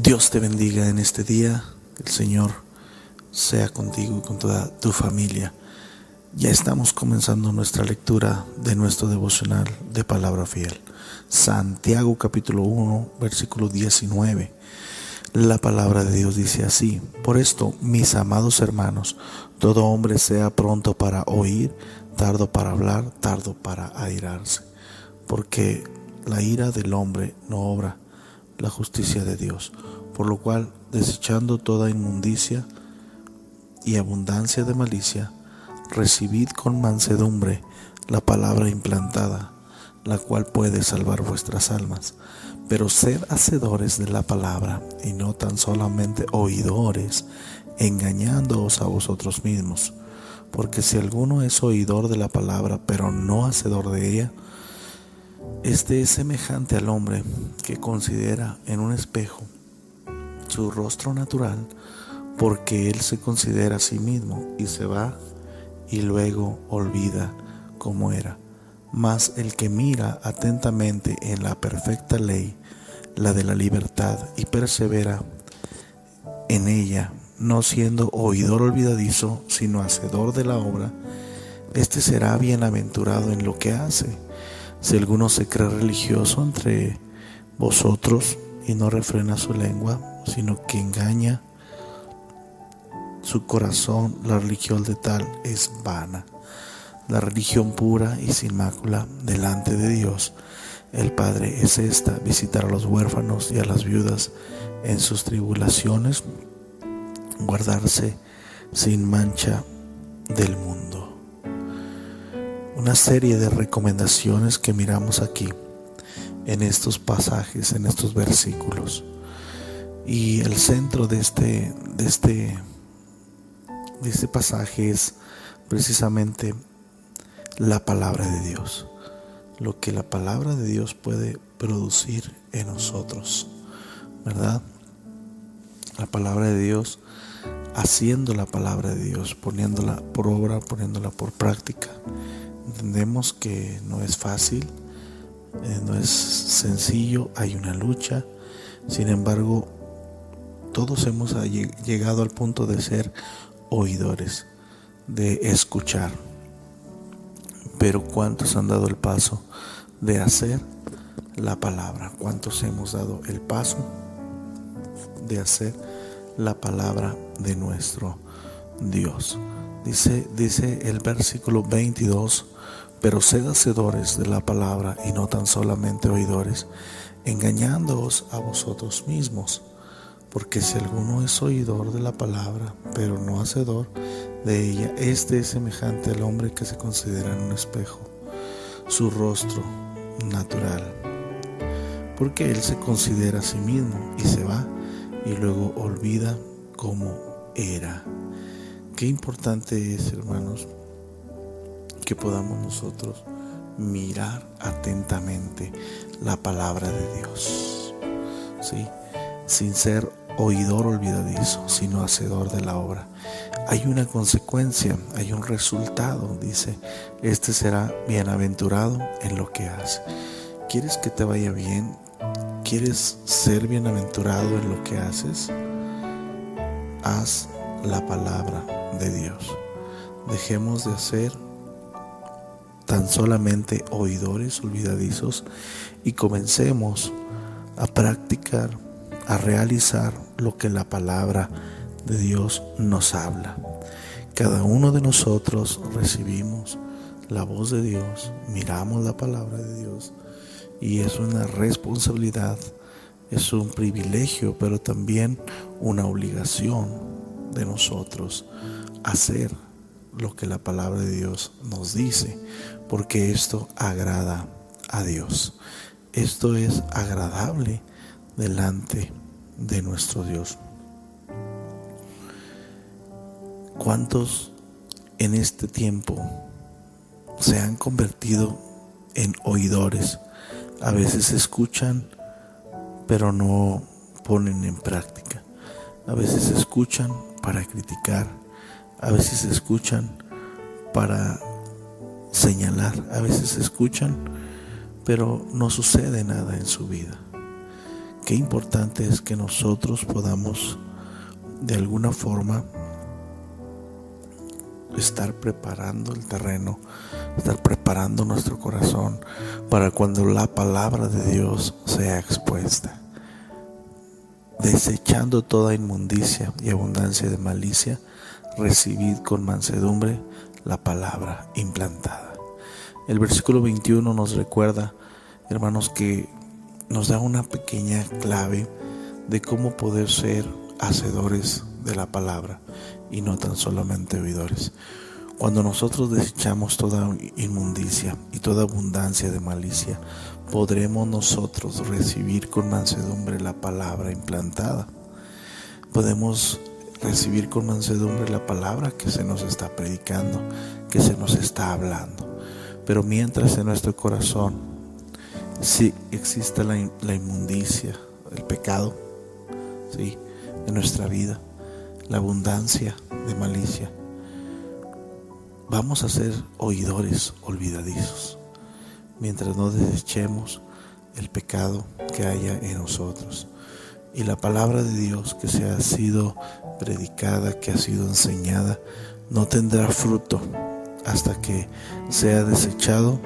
Dios te bendiga en este día, que el Señor sea contigo y con toda tu familia. Ya estamos comenzando nuestra lectura de nuestro devocional de Palabra Fiel. Santiago capítulo 1, versículo 19. La palabra de Dios dice así: por esto, mis amados hermanos, todo hombre sea pronto para oír, tardo para hablar, tardo para airarse, porque la ira del hombre no obra la justicia de Dios. Por lo cual, desechando toda inmundicia y abundancia de malicia, recibid con mansedumbre la palabra implantada, la cual puede salvar vuestras almas. Pero sed hacedores de la palabra, y no tan solamente oidores, engañándoos a vosotros mismos. Porque si alguno es oidor de la palabra, pero no hacedor de ella, este es semejante al hombre que considera en un espejo su rostro natural, porque él se considera a sí mismo y se va y luego olvida cómo era. Mas el que mira atentamente en la perfecta ley, la de la libertad, y persevera en ella, no siendo oidor olvidadizo, sino hacedor de la obra, este será bienaventurado en lo que hace. Si alguno se cree religioso entre vosotros y no refrena su lengua, sino que engaña su corazón, la religión de tal es vana. La religión pura y sin mácula delante de Dios el Padre es esta: visitar a los huérfanos y a las viudas en sus tribulaciones, guardarse sin mancha del mundo. Una serie de recomendaciones que miramos aquí en estos pasajes, en estos versículos, y el centro de este pasaje es precisamente la palabra de Dios, lo que la palabra de Dios puede producir en nosotros, ¿verdad? La palabra de Dios, haciendo la palabra de Dios, poniéndola por obra, poniéndola por práctica. Entendemos que no es fácil, no es sencillo, hay una lucha. Sin embargo, todos hemos llegado al punto de ser oidores, de escuchar. Pero ¿cuántos han dado el paso de hacer la palabra? ¿Cuántos hemos dado el paso de hacer la palabra de nuestro Dios? Dice el versículo 22: pero sed hacedores de la palabra y no tan solamente oidores, engañándoos a vosotros mismos. Porque si alguno es oidor de la palabra, pero no hacedor de ella, este es semejante al hombre que se considera en un espejo su rostro natural. Porque él se considera a sí mismo y se va y luego olvida cómo era. Qué importante es, hermanos, que podamos nosotros mirar atentamente la palabra de Dios, ¿sí? Sin ser oidor olvidadizo, sino hacedor de la obra. Hay una consecuencia, hay un resultado. Dice: este será bienaventurado en lo que hace. ¿Quieres que te vaya bien? ¿Quieres ser bienaventurado en lo que haces? Haz la palabra de Dios. Dejemos de ser tan solamente oidores olvidadizos y comencemos a practicar, a realizar lo que la palabra de Dios nos habla. Cada uno de nosotros recibimos la voz de Dios, miramos la palabra de Dios, y es una responsabilidad, es un privilegio, pero también una obligación de nosotros hacer lo que la palabra de Dios nos dice, porque esto agrada a Dios. Esto es agradable delante de nuestro Dios. ¿Cuántos en este tiempo se han convertido en oidores? A veces escuchan, pero no ponen en práctica. A veces escuchan para criticar, a veces escuchan para señalar, a veces escuchan, pero no sucede nada en su vida. qué importante es que nosotros podamos de alguna forma estar preparando el terreno, estar preparando nuestro corazón para cuando la palabra de Dios sea expuesta, desechando toda inmundicia y abundancia de malicia, recibid con mansedumbre la palabra implantada. El versículo 21 nos recuerda, hermanos, que nos da una pequeña clave de cómo poder ser hacedores de la palabra y no tan solamente oidores. Cuando nosotros desechamos toda inmundicia y toda abundancia de malicia, podremos nosotros recibir con mansedumbre la palabra implantada. Podemos recibir con mansedumbre la palabra que se nos está predicando, que se nos está hablando. Pero mientras en nuestro corazón sí existe la inmundicia, el pecado, ¿sí?, en nuestra vida, la abundancia de malicia, vamos a ser oidores olvidadizos mientras no desechemos el pecado que haya en nosotros. Y la palabra de Dios que se ha sido predicada, que ha sido enseñada, no tendrá fruto hasta que sea desechado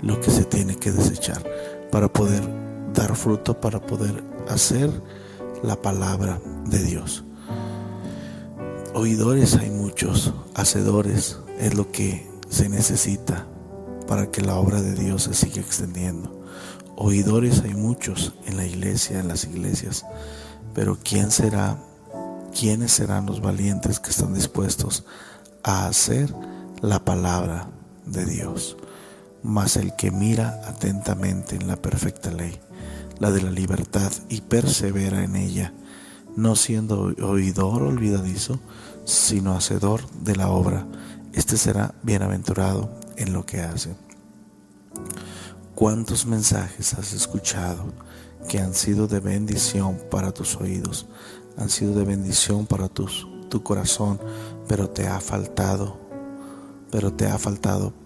lo que se tiene que desechar para poder dar fruto, para poder hacer la palabra de Dios. Oidores hay muchos, hacedores es lo que se necesita para que la obra de Dios se siga extendiendo. Oidores hay muchos en la iglesia, en las iglesias, pero ¿quiénes serán los valientes que están dispuestos a hacer la palabra de Dios? Mas el que mira atentamente en la perfecta ley, la de la libertad, y persevera en ella, no siendo oidor olvidadizo, sino hacedor de la obra, este será bienaventurado en lo que hace. ¿Cuántos mensajes has escuchado que han sido de bendición para tus oídos, han sido de bendición para tu corazón, pero te ha faltado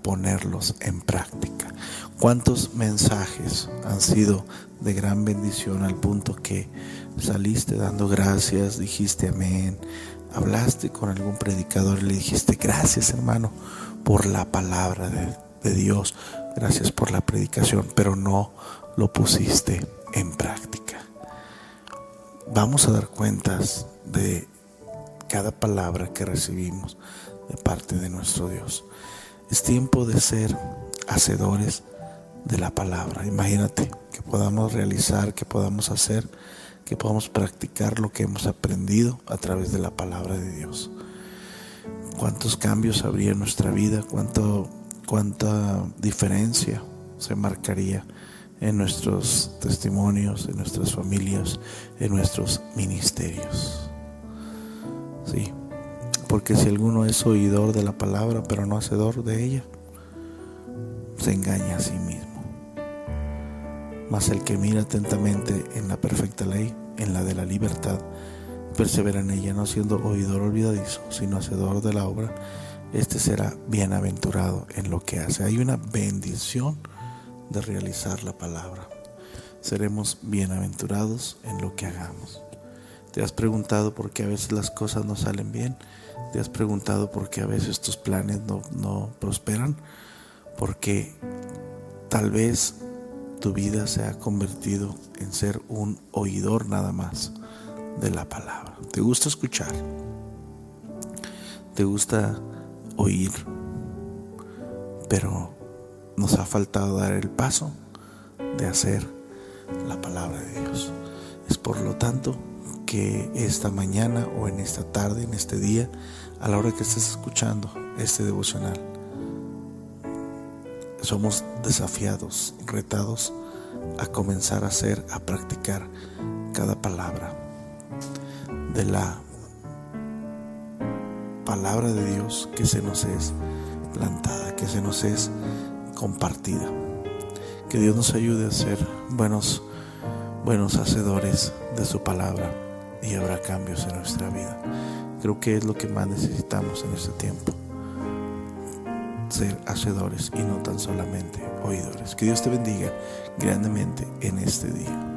ponerlos en práctica? ¿Cuántos mensajes han sido de gran bendición al punto que saliste dando gracias, dijiste amén, hablaste con algún predicador y le dijiste gracias, hermano, por la palabra de Dios, gracias por la predicación, pero no lo pusiste en práctica? Vamos a dar cuentas de cada palabra que recibimos de parte de nuestro Dios. Es tiempo de ser hacedores de la palabra. Imagínate que podamos realizar, que podamos hacer, que podamos practicar lo que hemos aprendido a través de la palabra de Dios. ¿Cuántos cambios habría en nuestra vida? ¿Cuánta diferencia se marcaría en nuestros testimonios, en nuestras familias, en nuestros ministerios? Sí, porque si alguno es oidor de la palabra pero no hacedor de ella, se engaña a sí mismo. Mas el que mira atentamente en la perfecta ley, en la de la libertad, persevera en ella, no siendo oidor olvidadizo, sino hacedor de la obra, este será bienaventurado en lo que hace. Hay una bendición de realizar la palabra. Seremos bienaventurados en lo que hagamos. ¿Te has preguntado por qué a veces las cosas no salen bien? ¿Te has preguntado por qué a veces tus planes no prosperan? Porque tal vez tu vida se ha convertido en ser un oidor nada más de la palabra. ¿Te gusta escuchar? ¿Te gusta oír? Pero nos ha faltado dar el paso de hacer la palabra de Dios. Es por lo tanto que esta mañana o en esta tarde, en este día, a la hora que estés escuchando este devocional, somos desafiados, retados a comenzar a hacer, a practicar cada palabra de la palabra de Dios que se nos es plantada, que se nos es compartida. Que Dios nos ayude a ser buenos hacedores de su palabra y habrá cambios en nuestra vida. Creo que es lo que más necesitamos en este tiempo. ser hacedores y no tan solamente oidores. Que Dios te bendiga grandemente en este día.